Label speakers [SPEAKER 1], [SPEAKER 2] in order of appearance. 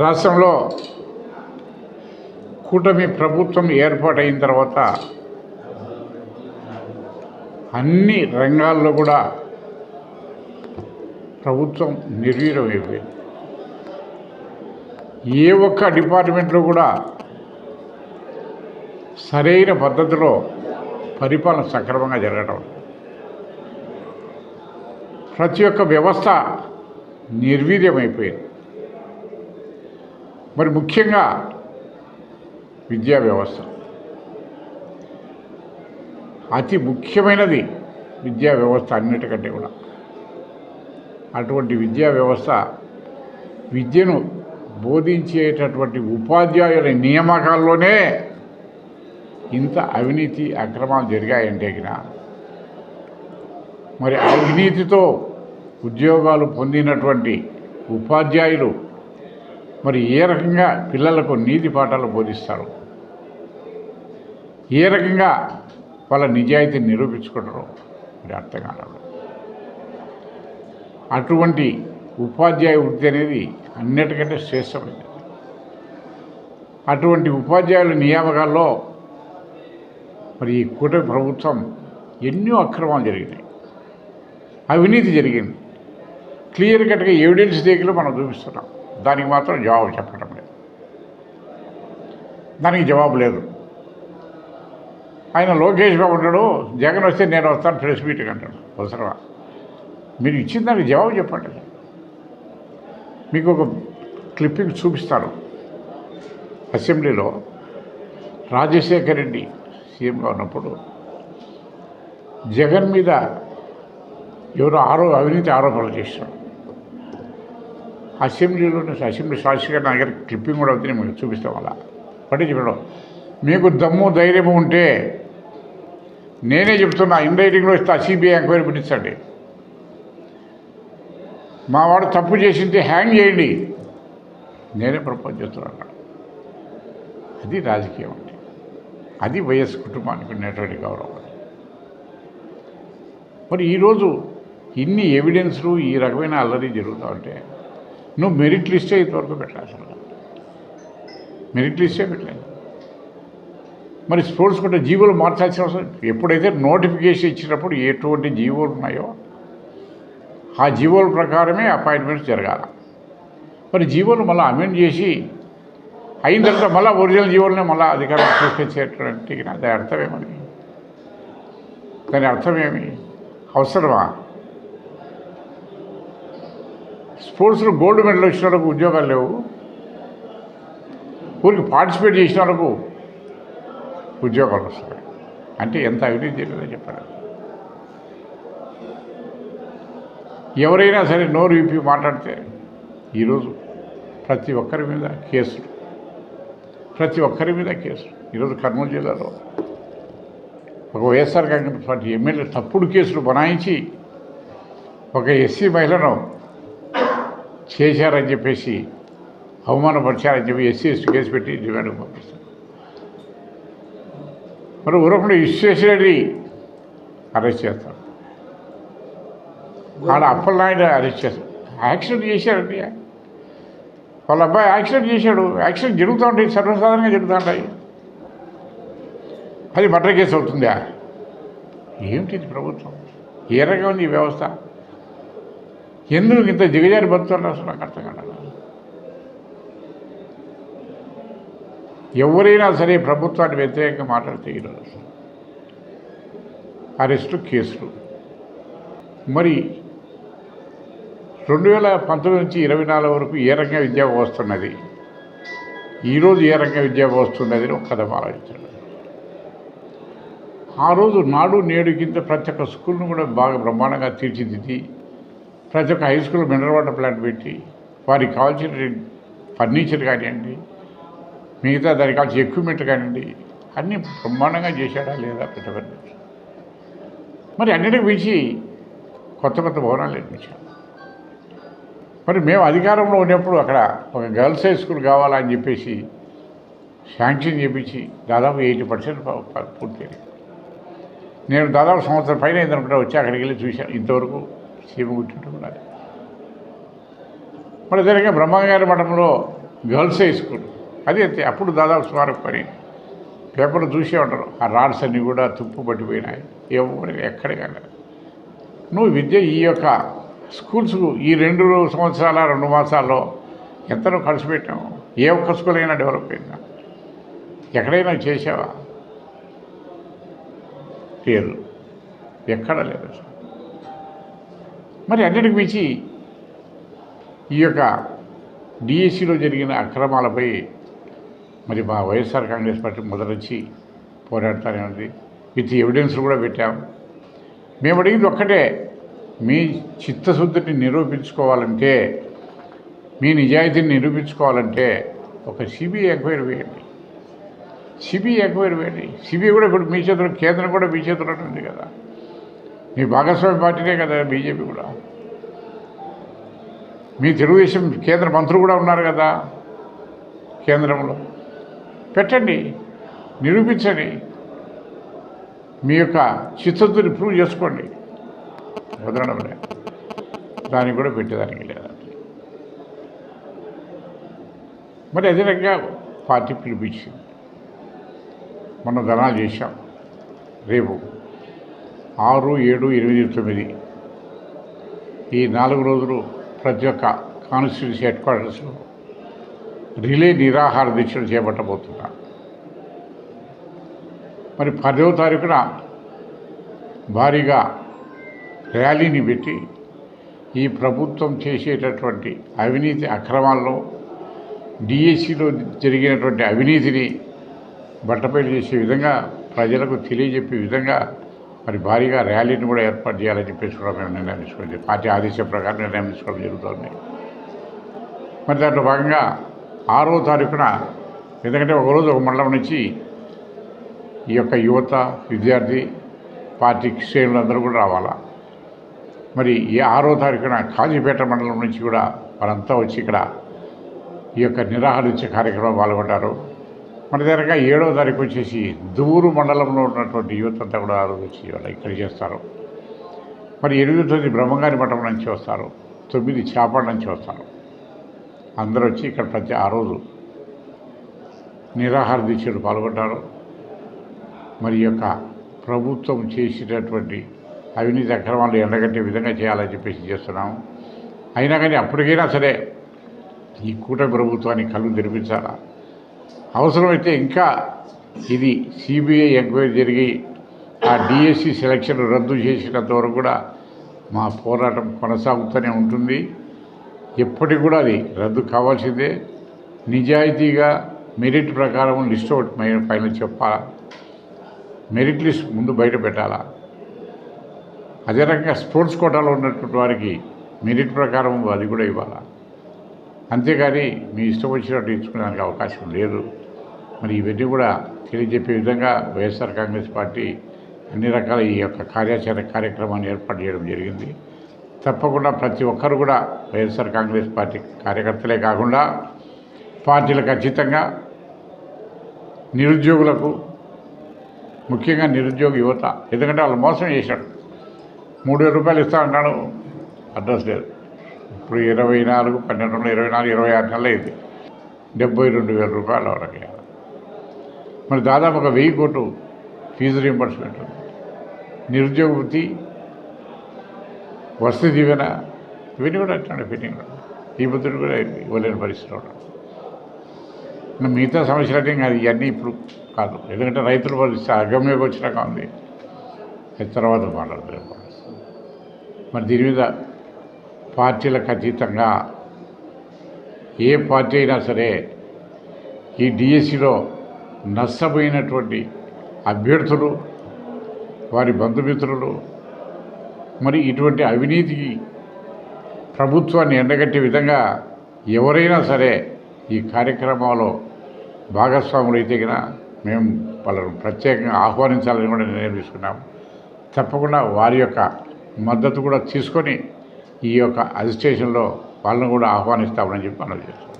[SPEAKER 1] రాష్ట్రంలో కూటమి ప్రభుత్వం ఏర్పాటైన తర్వాత అన్ని రంగాల్లో కూడా ప్రభుత్వం నిర్వీర్యమైపోయింది. ఏ ఒక్క డిపార్ట్మెంట్లో కూడా సరైన పద్ధతిలో పరిపాలన సక్రమంగా జరగడం, ప్రతి ఒక్క వ్యవస్థ నిర్వీర్యమైపోయింది. మరి ముఖ్యంగా విద్యా వ్యవస్థ అతి ముఖ్యమైనది. విద్యా వ్యవస్థ అన్నిటికంటే కూడా అటువంటి విద్యా వ్యవస్థ విద్యను బోధించేటటువంటి ఉపాధ్యాయుల నియామకాల్లోనే ఇంత అవినీతి అక్రమాలు జరిగాయంటే మరి అవినీతితో ఉద్యోగాలు పొందినటువంటి ఉపాధ్యాయులు మరి ఏ రకంగా పిల్లలకు నీతి పాఠాలు బోధిస్తారు, ఏ రకంగా వాళ్ళ నిజాయితీని నిరూపించుకుంటారో మరి అర్థం కాదు. అటువంటి ఉపాధ్యాయ వృత్తి అనేది అన్నిటికంటే శ్రేష్టమైనది. అటువంటి ఉపాధ్యాయుల నియామకాల్లో మరి ఈ కూటమి ప్రభుత్వం ఎన్నో అక్రమాలు జరిగినాయి, అవినీతి జరిగింది. క్లియర్ కట్గా ఎవిడెన్స్ దగ్గర మనం చూపిస్తున్నాం. దానికి మాత్రం జవాబు చెప్పడం లేదు, దానికి జవాబు లేదు. ఆయన లోకేష్ బాబు ఉంటాడు, జగన్ వస్తే నేను వస్తాను ప్రెస్ మీటింగ్ అంటాడు. అవసరమా? మీరు ఇచ్చిన దానికి జవాబు చెప్పండి. మీకు ఒక క్లిప్పింగ్ చూపిస్తాను. అసెంబ్లీలో రాజశేఖర్ రెడ్డి సీఎంగా ఉన్నప్పుడు జగన్ మీద ఎవరో అవినీతి ఆరోపణలు చేశారు. అసెంబ్లీ సాక్షిగా నా దగ్గర క్లిప్పింగ్ కూడా అవుతుంది, మీకు చూపిస్తాం. అలా పట్టి చెప్పడం, మీకు దమ్ము ధైర్యము ఉంటే నేనే చెప్తున్నా, ఇన్ రైటింగ్లో ఇస్తా, సిబిఐ ఎంక్వైరీ పిలిచండి. మా వాడు తప్పు చేసింటే హ్యాంగ్ చేయండి, నేనే ప్రపోజ్ చేస్తున్నాను. అది రాజకీయం అంటే, అది వైఎస్ కుటుంబానికి ఉన్నటువంటి గౌరవం. మరి ఈరోజు ఇన్ని ఎవిడెన్స్లు ఈ రకమైన అల్లరి జరుగుతూ ఉంటే నువ్వు మెరిట్ లిస్టే ఇంతవరకు పెట్టాలి. అసలు మెరిట్ లిస్టే పెట్టలేదు. మరి స్పోర్ట్స్ కూడా జీవోలు మార్చాల్సిన అవసరం, ఎప్పుడైతే నోటిఫికేషన్ ఇచ్చినప్పుడు ఎటువంటి జీవోలు ఉన్నాయో ఆ జీవోల ప్రకారమే అపాయింట్మెంట్స్ జరగాలి. మరి జీవోలు మళ్ళీ అమెండ్ చేసి అయిన తర్వాత మళ్ళీ ఒరిజినల్ జీవోలనే మళ్ళీ అధికారం తీసుకొచ్చేటువంటి దాని అర్థమేమని, దాని అర్థమేమి? అవసరమా? స్పోర్ట్స్లో గోల్డ్ మెడల్ వచ్చిన వాళ్ళకు ఉద్యోగాలు లేవు, ఊరికి పార్టిసిపేట్ చేసిన వాళ్ళకు ఉద్యోగాలు వస్తాయి. అంటే ఎంత అవినీతి జరిగిందో చెప్పాడు. ఎవరైనా సరే నోరు విప్పి మాట్లాడితే ఈరోజు ప్రతి ఒక్కరి మీద కేసులు, ఈరోజు కర్నూలు జిల్లాలో ఒక వైఎస్ఆర్ కాంగ్రెస్ పార్టీ ఎమ్మెల్యే తప్పుడు కేసులు బనాయించి ఒక ఎస్సీ మహిళను చేశారని చెప్పేసి అవమానపరిచారని చెప్పి ఎస్సీ కేసు పెట్టి రిమాండ్కి పంపిస్తారు. మరి ఊరకుండా విశ్వేశ్వరరెడ్డి అరెస్ట్ చేస్తారు, ఆడ అప్పలనాయుడు అరెస్ట్ చేస్తారు. యాక్సిడెంట్ చేశారండి, వాళ్ళ అబ్బాయి యాక్సిడెంట్ చేశాడు. యాక్సిడెంట్ జరుగుతూ ఉంటాయి, సర్వసాధారణంగా జరుగుతూ ఉంటాయి. అది మర్డర్ కేసు అవుతుందా? ఏమిటి ప్రభుత్వం? ఏ రకంగా ఉంది ఈ వ్యవస్థ? ఎందుకు ఇంత దిగజారి బతుకుతున్నారు అసలు నాకు అర్థం కాదు. ఎవరైనా సరే ప్రభుత్వాన్ని వ్యతిరేకంగా మాట్లాడితే ఈరోజు అరెస్టు, కేసులు. మరి 2019 నుంచి 24 వరకు ఏ రకంగా విద్యా వ్యవస్థ ఉన్నది, ఈరోజు ఏ రకంగా విద్యా వ్యవస్థ ఉన్నది ఒక కథ ఆలోచించాడు. ఆ రోజు నాడు నేడు కింద ప్రతి ఒక్క స్కూల్ను కూడా బాగా బ్రహ్మాండంగా తీర్చిదిద్ది, ప్రతి ఒక్క high school mineral water plant పెట్టి వారికి కావాల్సిన ఫర్నిచర్ కానివ్వండి, మిగతా దానికి కావాల్సిన ఎక్విప్మెంట్ కానివ్వండి, అన్నీ బ్రహ్మాండంగా చేశాడా లేదా ప్రతి ఒక్కరిని. మరి అన్నిటికి మించి కొత్త భవనాలు నిర్మించాం. మరి మేము అధికారంలో ఉన్నప్పుడు అక్కడ ఒక గర్ల్స్ హై స్కూల్ కావాలని చెప్పేసి శాంక్షన్ చేయించి దాదాపు 80% పూర్తయింది. నేను దాదాపు సంవత్సరం పైన ఏంటనుకుంటే వచ్చి అక్కడికి వెళ్ళి చూశాను. ఇంతవరకు సీమ గుర్తుంటున్నారు. మరి అదేవిధంగా బ్రహ్మంగారి మఠంలో గర్ల్స్ హై స్కూల్ అది అంతే. అప్పుడు దాదాపు సుమారు పని పేపర్లు చూసే ఉంటారు. ఆ రాడ్స్ అన్నీ కూడా తుప్పు పట్టిపోయినాయి. ఎవరికి ఎక్కడికన్నా నువ్వు విద్య ఈ యొక్క స్కూల్స్కు ఈ 2 సంవత్సరాల 2 మాసాల్లో ఎంతనో ఖర్చు పెట్టాము. ఏ ఒక్క స్కూల్ అయినా డెవలప్ అయిందా? ఎక్కడైనా చేసావా? లేదు, ఎక్కడ లేదు. మరి అన్నిటికి మించి ఈ యొక్క డిఎస్సిలో జరిగిన అక్రమాలపై మరి మా వైఎస్ఆర్ కాంగ్రెస్ పార్టీ మొదటి నుంచి పోరాడుతూనే ఉంది. విత్ ఎవిడెన్స్ కూడా పెట్టాం. మేము అడిగింది ఒక్కటే, మీ చిత్తశుద్ధిని నిరూపించుకోవాలంటే, మీ నిజాయితీని నిరూపించుకోవాలంటే ఒక సిబిఐ ఎంక్వైరీ వేయండి. సిబిఐ ఎంక్వైరీ వేయండి. సిబిఐ కూడా ఇప్పుడు మీ చేతిలో, కేంద్రం కూడా మీ చేతిలో ఉంది కదా. మీ భాగస్వామి పార్టీనే కదా బీజేపీ కూడా. మీ తెలుగుదేశం కేంద్ర మంత్రులు కూడా ఉన్నారు కదా కేంద్రంలో. పెట్టండి, నిరూపించండి, మీ యొక్క చిత్తశుద్ధిని ప్రూవ్ చేసుకోండి. వదలడం లేదు, దానికి కూడా పెట్టేదానికి లేదండి. మరి అదే రకంగా పార్టీ పిలిపించింది. మనం ధర్నాలు చేశాం. రేపు 6, 7, 8, 9 ఈ 4 రోజులు ప్రతి ఒక్క కాన్స్టిట్యూన్సీ హెడ్ క్వార్టర్స్లో రిలే నిరాహార దీక్షలు చేపట్టబోతున్నా. మరి 10వ తారీఖున భారీగా ర్యాలీని పెట్టి ఈ ప్రభుత్వం చేసేటటువంటి అవినీతి అక్రమాలను, డిఎస్సిలో జరిగినటువంటి అవినీతిని బట్టపైలు చేసే విధంగా, ప్రజలకు తెలియజెప్పే విధంగా మరి భారీగా ర్యాలీని కూడా ఏర్పాటు చేయాలని చెప్పేసి కూడా మేము నిర్ణయం తీసుకోండి. పార్టీ ఆదేశం ప్రకారం నిర్ణయం తీసుకోవడం జరుగుతుంది. మరి దాంట్లో భాగంగా 6వ తారీఖున, ఎందుకంటే ఒకరోజు ఒక మండలం నుంచి ఈ యొక్క యువత, విద్యార్థి, పార్టీ శ్రేణులందరూ కూడా రావాలా. మరి ఈ 6వ తారీఖున కాజీపేట మండలం నుంచి కూడా వారంతా వచ్చి ఇక్కడ ఈ యొక్క నిరాహార దీక్ష కార్యక్రమం పాల్గొంటారు. మన దగ్గర 7వ తారీఖు వచ్చేసి దూరు మండలంలో ఉన్నటువంటి యువత అంతా కూడా ఆ రోజు వచ్చి వాళ్ళు ఇక్కడ చేస్తారు. మరి 8, 9 బ్రహ్మంగారి మఠం నుంచి వస్తారు, 9 చాపాడు నుంచి వస్తారు. అందరూ వచ్చి ఇక్కడ ప్రతి ఆ రోజు నిరాహార దీక్షలు పాల్గొంటారు. మరి యొక్క ప్రభుత్వం చేసేటటువంటి అవినీతి అక్రమాలు ఎండగట్టే విధంగా చేయాలని చెప్పేసి చేస్తున్నాము. అయినా కానీ అప్పటికైనా సరే ఈ కూటమి ప్రభుత్వాన్ని కళ్ళు తెరిపించాలా. అవసరమైతే ఇంకా ఇది సిబిఐ ఎంక్వైరీ జరిగి ఆ డిఎస్సి సెలక్షన్ రద్దు చేసినంత వరకు కూడా మా పోరాటం కొనసాగుతూనే ఉంటుంది. ఎప్పటికి కూడా అది రద్దు కావాల్సిందే. నిజాయితీగా మెరిట్ ప్రకారం లిస్ట్ ఒకటి పైన చెప్పాలా, మెరిట్ లిస్ట్ ముందు బయట పెట్టాలా. అదే రకంగా స్పోర్ట్స్ కోటాలో ఉన్నటువంటి వారికి మెరిట్ ప్రకారం అది కూడా ఇవ్వాలా. అంతేగాని మీ ఇష్టం వచ్చినట్టు ఇచ్చుకోవడానికి అవకాశం లేదు. మరి ఇవన్నీ కూడా తెలియజెప్పే విధంగా వైఎస్ఆర్ కాంగ్రెస్ పార్టీ అన్ని రకాల ఈ యొక్క కార్యాచరణ కార్యక్రమాన్ని ఏర్పాటు చేయడం జరిగింది. తప్పకుండా ప్రతి ఒక్కరు కూడా వైఎస్ఆర్ కాంగ్రెస్ పార్టీ కార్యకర్తలే కాకుండా పార్టీలకు అతీతంగా నిరుద్యోగులకు, ముఖ్యంగా నిరుద్యోగ యువత, ఎందుకంటే వాళ్ళు మోసం చేశాడు. 3,000 రూపాయలు ఇస్తా అంటాడు, అడ్రస్ లేదు. ఇప్పుడు 24, 12, 24, 26 నెలలు అయింది. 72,000 రూపాయలు వాళ్ళకి. మరి దాదాపు ఒక 1000 కోట్లు ఫీజు రీయింబర్స్మెంట్ ఉంది. నిరుద్యోగ వృత్తి, వసతి దీవెన, ఇవన్నీ కూడా అట్లాంటి ఫిట్టింగ్ ఈ బుద్ధుడు కూడా ఇవ్వలేని పరిస్థితిలో ఉన్నాడు. మిగతా సమస్యలు అంటే ఇంకా ఇవన్నీ ఇప్పుడు కాదు, ఎందుకంటే రైతుల పరిస్థితి అగమ్యకు వచ్చినాక ఉంది. తర్వాత మాట్లాడలేదు. మరి దీని మీద పార్టీలకు అతీతంగా ఏ పార్టీ అయినా సరే ఈ డిఎస్సిలో నష్టపోయినటువంటి అభ్యర్థులు, వారి బంధుమిత్రులు, మరి ఇటువంటి అవినీతికి ప్రభుత్వాన్ని ఎండగట్టే విధంగా ఎవరైనా సరే ఈ కార్యక్రమంలో భాగస్వాములు అయితే కనుక మేము వాళ్ళను ప్రత్యేకంగా ఆహ్వానించాలని కూడా నిర్ణయం తీసుకున్నాము. తప్పకుండా వారి యొక్క మద్దతు కూడా తీసుకొని ఈ యొక్క అజిటేషన్లో వాళ్ళను కూడా ఆహ్వానిస్తామని చెప్పి మనం చేస్తాం.